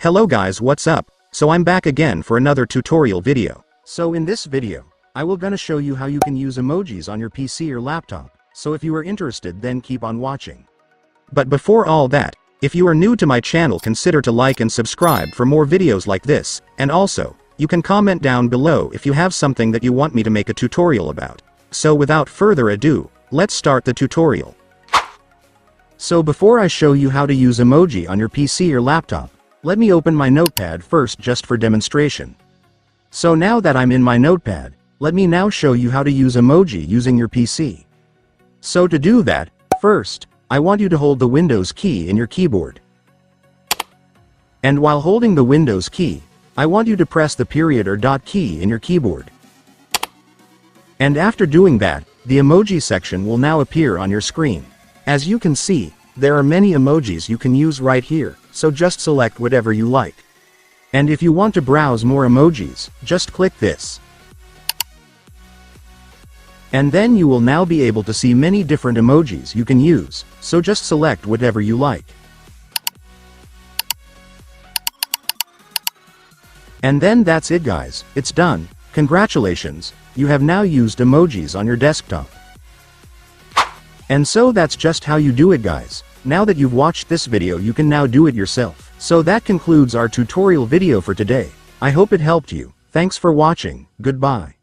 Hello guys, what's up? So I'm back again for another tutorial video. So in this video, I will gonna show you how you can use emojis on your PC or laptop. So if you are interested, then keep on watching. But before all that, if you are new to my channel, consider to like and subscribe for more videos like this, and also, you can comment down below if you have something that you want me to make a tutorial about. So without further ado, let's start the tutorial. So before I show you how to use emoji on your PC or laptop, let me open my notepad first just for demonstration. So now that I'm in my notepad, let me now show you how to use emoji using your PC. So to do that, first, I want you to hold the Windows key in your keyboard. And while holding the Windows key, I want you to press the period or dot key in your keyboard. And after doing that, the emoji section will now appear on your screen. As you can see, there are many emojis you can use right here, so just select whatever you like. And if you want to browse more emojis, just click this. And then you will now be able to see many different emojis you can use, so just select whatever you like. And then that's it guys, it's done. Congratulations, you have now used emojis on your desktop. And so that's just how you do it guys. Now that you've watched this video, you can now do it yourself. So that concludes our tutorial video for today. I hope it helped you. Thanks for watching. Goodbye.